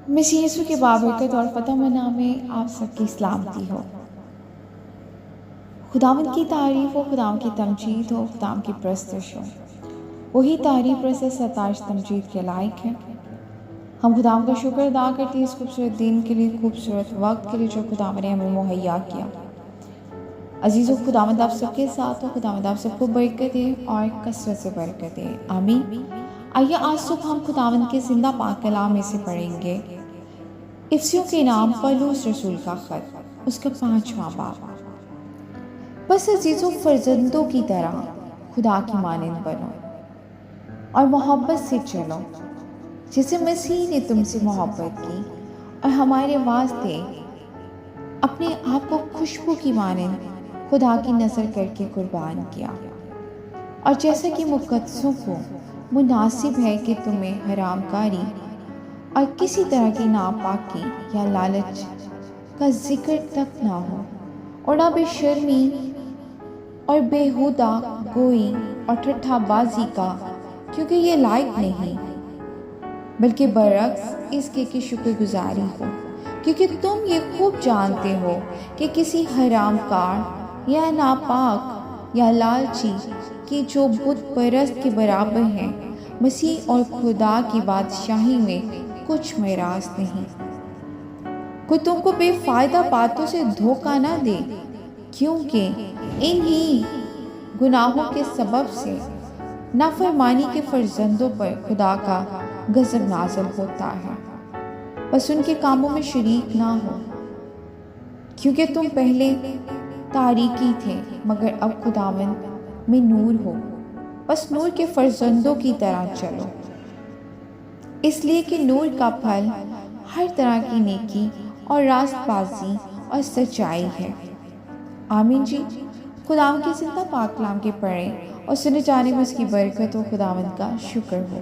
مسیح یسوع کے بابرکت اور فتح منا میں آپ سب کی سلامتی ہو۔ خداوند کی تعریف ہو، خداوند کی تمجید ہو، خداوند کی پرستش ہو۔ وہی تعریف پرستش ستائش تمجید کے لائق ہے۔ ہم خداوند کا شکر ادا کرتے ہیں اس خوبصورت دن کے لیے، خوبصورت وقت کے لیے جو خداوند نے ہمیں مہیا کیا۔ عزیزو، خداوند آپ سب کے ساتھ ہو، خداوند آپ سب کو برکت دے اور کثرت سے برکت دے، آمین۔ آئیے آج صبح ہم خداوند کے زندہ پاک کلام میں سے پڑھیں گے افسیوں کے نام پولس رسول کا خط، اس کا 5واں باب۔ بس عزیزو، فرزندوں کی طرح خدا کی مانند بنو اور محبت سے چلو، جیسے مسیح نے تم سے محبت کی اور ہمارے واسطے اپنے آپ کو خوشبو کی مانند خدا کی نظر کر کے قربان کیا، اور جیسا کہ مقدسوں کو مناسب ہے کہ تمہیں حرام کاری اور کسی طرح کی ناپاکی یا لالچ کا ذکر تک نہ ہو، اور نہ بے شرمی اور بیہودہ گوئی اور ٹھٹھا بازی کا، کیونکہ یہ لائق نہیں، بلکہ برعکس اس کے کہ شکر گزاری ہو، کیونکہ تم یہ خوب جانتے ہو کہ کسی حرام کار یا ناپاک یا لالچی کی جو بت پرست کے برابر ہیں، مسیح اور خدا کی بادشاہی میں کچھ میراث نہیں۔ کوئی تم کو بے فائدہ باتوں سے دھوکہ نہ دے، کیونکہ انہی گناہوں کے سبب سے نافرمانی کے فرزندوں پر خدا کا غضب نازل ہوتا ہے۔ بس ان کے کاموں میں شریک نہ ہو، کیونکہ تم پہلے تاریکی تھے مگر اب خداوند میں نور ہو۔ بس نور کے فرزندوں کی طرح چلو، اس لیے کہ نور کا پھل ہر طرح کی نیکی اور راست بازی اور سچائی ہے، آمین جی۔ خداوند کی زندہ پاک کلام کے پڑھیں اور سنے جانے میں اس کی برکت و خداوند کا شکر ہو۔